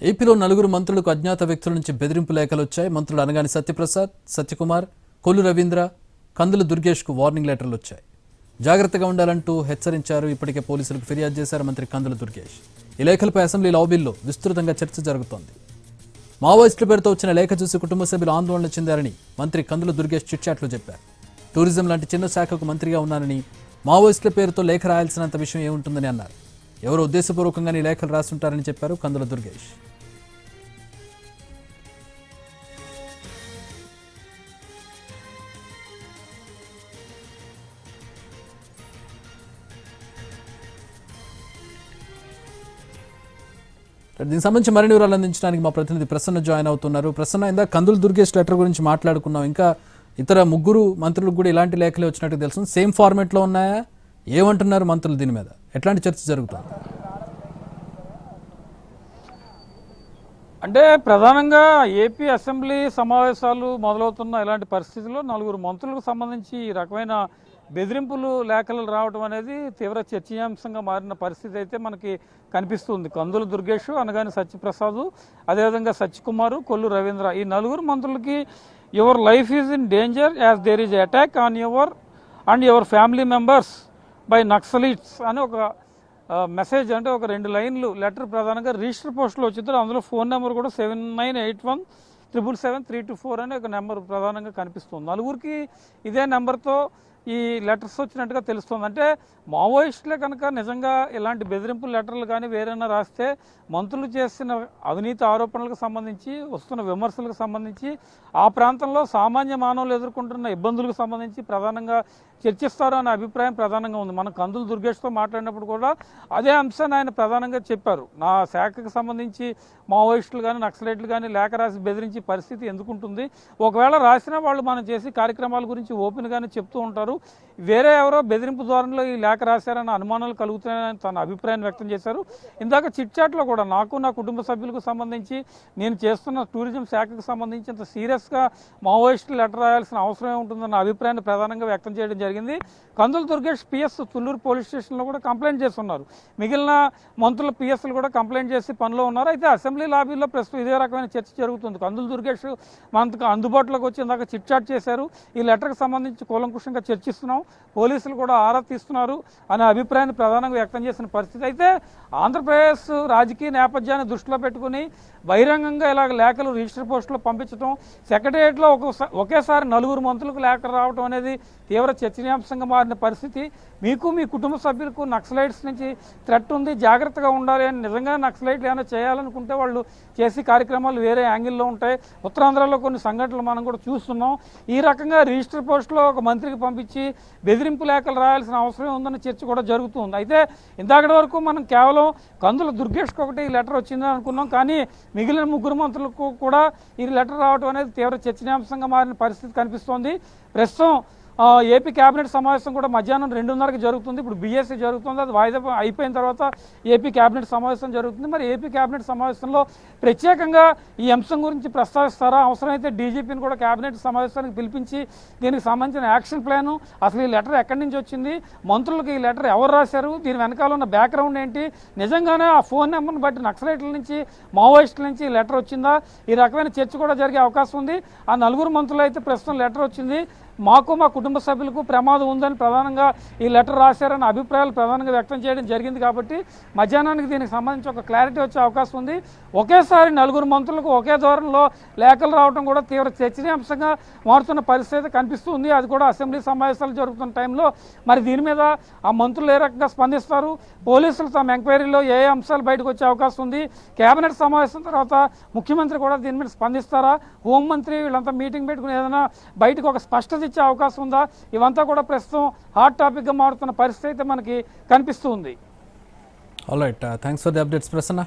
ఏపీలో నలుగురు మంత్రులకు అజ్ఞాత వ్యక్తుల నుంచి బెదిరింపు లేఖలు వచ్చాయి. మంత్రులు అనగాని సత్యప్రసాద్, సత్యకుమార్, కొల్లు రవీంద్ర, కందుల దుర్గేష్కు వార్నింగ్ లెటర్లు వచ్చాయి. జాగ్రత్తగా ఉండాలంటూ హెచ్చరించారు. ఇప్పటికే పోలీసులకు ఫిర్యాదు చేశారు మంత్రి కందుల దుర్గేష్. ఈ లేఖలపై అసెంబ్లీ లాబీల్లో విస్తృతంగా చర్చ జరుగుతోంది. మావోయిస్టుల పేరుతో వచ్చిన లేఖ చూసి కుటుంబ సభ్యులు ఆందోళన చెందారని మంత్రి కందుల దుర్గేష్ చిట్చాట్లు చెప్పారు. టూరిజం లాంటి చిన్న శాఖకు మంత్రిగా ఉన్నానని, మావోయిస్టుల పేరుతో లేఖ రాయాల్సినంత విషయం ఏముంటుందని అన్నారు. ఎవరో ఉద్దేశపూర్వకంగానే లేఖలు రాస్తుంటారని చెప్పారు కందుల దుర్గేష్. దీనికి సంబంధించి మరిన్ని వివరాలు అందించడానికి మా ప్రతినిధి ప్రసన్న జాయిన్ అవుతున్నారు. ప్రసన్న, ఇందాక కందుల దుర్గేష్ లెటర్ గురించి మాట్లాడుకున్నాం. ఇంకా ఇతర ముగ్గురు మంత్రులకు కూడా ఇలాంటి లేఖలే వచ్చినట్టు తెలుసు. సేమ్ ఫార్మేట్లో ఉన్నాయా? ఏమంటున్నారు మంత్రులు దీని మీద? ఎట్లాంటి చర్చ జరుగుతుంది? అంటే ప్రధానంగా ఏపీ అసెంబ్లీ సమావేశాలు మొదలవుతున్న ఇలాంటి పరిస్థితుల్లో నలుగురు మంత్రులకు సంబంధించి ఈ రకమైన బెదిరింపులు లేఖలు రావడం అనేది తీవ్ర చర్చనీయాంశంగా మారిన పరిస్థితి అయితే మనకి కనిపిస్తుంది. కందుల దుర్గేష్, అనగాని సత్యప్రసాద్, అదేవిధంగా సత్యకుమారు, కొల్లు రవీంద్ర, ఈ నలుగురు మంత్రులకి your life is in danger as there is attack on your and your family members by naxalites అని ఒక మెసేజ్, అంటే ఒక 2 లైన్లు లెటర్ ప్రధానంగా రిజిస్టర్ పోస్టులో వచ్చింది. అందులో ఫోన్ నెంబర్ కూడా 7981777324 అనే ఒక నెంబర్ ప్రధానంగా కనిపిస్తుంది. నలుగురికి ఇదే నెంబర్తో ఈ లెటర్స్ వచ్చినట్టుగా తెలుస్తుంది. అంటే మావోయిస్టులే కనుక నిజంగా ఇలాంటి బెదిరింపు లెటర్లు కానీ వేరైనా రాస్తే మంత్రులు చేసిన అవినీతి ఆరోపణలకు సంబంధించి వస్తున్న విమర్శలకు సంబంధించి ఆ ప్రాంతంలో సామాన్య మానవులు ఎదుర్కొంటున్న ఇబ్బందులకు సంబంధించి ప్రధానంగా చర్చిస్తారు అనే అభిప్రాయం ప్రధానంగా ఉంది. మనం కందుల దుర్గేష్తో మాట్లాడినప్పుడు కూడా అదే అంశాన్ని ఆయన ప్రధానంగా చెప్పారు. నా శాఖకు సంబంధించి మావోయిస్టులు కానీ నక్సలైట్లు కానీ లేఖ రాసి బెదిరించి పరిస్థితి ఎందుకుంటుంది? ఒకవేళ రాసినా వాళ్ళు మనం చేసి కార్యక్రమాల గురించి ఓపెన్గానే చెప్తూ ఉంటారు. వేరే ఎవరో బెదిరింపు ధోరణిలో ఈ లేఖ రాశారన్న అనుమానాలు కలుగుతాయని తన అభిప్రాయాన్ని వ్యక్తం చేశారు. ఇందాక చిట్చాట్లో కూడా నాకు నా కుటుంబ సభ్యులకు సంబంధించి నేను చేస్తున్న టూరిజం శాఖకు సంబంధించి అంత సీరియస్గా మావోయిస్టులు లెటర్ రాయాల్సిన అవసరం ఉంటుందన్న అభిప్రాయాన్ని ప్రధానంగా వ్యక్తం చేయడం జరిగింది. కందుల దుర్గేష్ పిఎస్ తుళ్ళూరు పోలీస్ స్టేషన్లో కూడా కంప్లైంట్ చేస్తున్నారు. మిగిలిన మంత్రుల పిఎస్లు కూడా కంప్లైంట్ చేసి పనిలో ఉన్నారు. అయితే అసెంబ్లీ లాబీలో ప్రస్తుతం ఇదే రకమైన చర్చ జరుగుతుంది. కందుల దుర్గేష్ మనకు అందుబాటులోకి వచ్చి ఇందాక చిట్చాట్ చేశారు. ఈ లెటర్కి సంబంధించి కూలంకుషంగా చర్చిస్తున్నాం, పోలీసులు కూడా ఆరా తీస్తున్నారు అనే అభిప్రాయాన్ని ప్రధానంగా వ్యక్తం చేసిన పరిస్థితి. అయితే ఆంధ్రప్రదేశ్ రాజకీయ నేపథ్యాన్ని దృష్టిలో పెట్టుకుని బహిరంగంగా ఇలాగ లేఖలు రిజిస్టర్ పోస్టులో పంపించడం, సెక్రటేరియట్లో ఒకేసారి 4 మంత్రులకు లేఖలు రావడం అనేది తీవ్ర చర్చనీయాంశంగా మారిన పరిస్థితి. మీకు మీ కుటుంబ సభ్యులకు నక్సలైట్స్ నుంచి థ్రెట్ ఉంది, జాగ్రత్తగా ఉండాలి అని నిజంగా నక్సలైట్లు ఏమైనా చేయాలనుకుంటే వాళ్ళు చేసే కార్యక్రమాలు వేరే యాంగిల్లో ఉంటాయి. ఉత్తరాంధ్రలో కొన్ని సంఘటనలు మనం కూడా చూస్తున్నాం. ఈ రకంగా రిజిస్టర్ పోస్టులో ఒక మంత్రికి పంపించి బెదిరింపు లేఖలు రాయాల్సిన అవసరం ఉందన్న చర్చ కూడా జరుగుతుంది. అయితే ఇందాకటి వరకు మనం కేవలం కందుల దుర్గేష్కి ఒకటి ఈ లెటర్ వచ్చిందని అనుకున్నాం. కానీ మిగిలిన 3 మంత్రులకు కూడా ఈ లెటర్ రావడం అనేది తీవ్ర చర్చనీయాంశంగా మారిన పరిస్థితి కనిపిస్తోంది. ప్రస్తుతం ఏపీ కేబినెట్ సమావేశం కూడా మధ్యాహ్నం 2:30కి జరుగుతుంది. ఇప్పుడు బీఎస్సీ జరుగుతుంది, అది వాయిదా అయిపోయిన తర్వాత ఏపీ కేబినెట్ సమావేశం జరుగుతుంది. మరి ఏపీ కేబినెట్ సమావేశంలో ప్రత్యేకంగా ఈ అంశం గురించి ప్రస్తావిస్తారా? అవసరమైతే డీజీపీని కూడా కేబినెట్ సమావేశానికి పిలిపించి దీనికి సంబంధించిన యాక్షన్ ప్లాను, అసలు ఈ లెటర్ ఎక్కడి నుంచి వచ్చింది, మంత్రులకు ఈ లెటర్ ఎవరు రాశారు, దీని వెనకాల ఉన్న బ్యాక్గ్రౌండ్ ఏంటి, నిజంగానే ఆ ఫోన్ నెంబర్ని బట్టి నక్సలైట్ల నుంచి మావోయిస్టుల నుంచి ఈ లెటర్ వచ్చిందా, ఈ రకమైన చర్చ కూడా జరిగే అవకాశం ఉంది. ఆ 4 మంత్రులు అయితే ప్రస్తుతం లెటర్ వచ్చింది, మాకు మా కుటుంబ సభ్యులకు ప్రమాదం ఉందని ప్రధానంగా ఈ లెటర్ రాశారన్న అభిప్రాయాలు ప్రధానంగా వ్యక్తం చేయడం జరిగింది. కాబట్టి మధ్యాహ్నానికి దీనికి సంబంధించి ఒక క్లారిటీ వచ్చే అవకాశం ఉంది. ఒకేసారి 4 మంత్రులకు ఒకే ధోరణిలో లేఖలు రావడం కూడా తీవ్ర చర్చనీయాంశంగా మారుతున్న పరిస్థితి కనిపిస్తుంది. అది కూడా అసెంబ్లీ సమావేశాలు జరుగుతున్న టైంలో మరి దీని మీద ఆ మంత్రులు ఏ రకంగా స్పందిస్తారు, పోలీసులు తమ ఎంక్వైరీలో ఏ అంశాలు బయటకు వచ్చే అవకాశం ఉంది, కేబినెట్ సమావేశం తర్వాత ముఖ్యమంత్రి కూడా దీని మీద స్పందిస్తారా, హోంమంత్రి వీళ్ళంతా మీటింగ్ పెట్టుకుని ఏదైనా బయటకు ఒక స్పష్టత ఇచ్చే అవకాశం ఉందా, ఇవంతా కూడా ప్రస్తుతం హాట్ టాపిక్గా మారుతున్న పరిస్థితి అయితే మనకి కనిపిస్తుంది. All right, thanks for the updates Prasanna.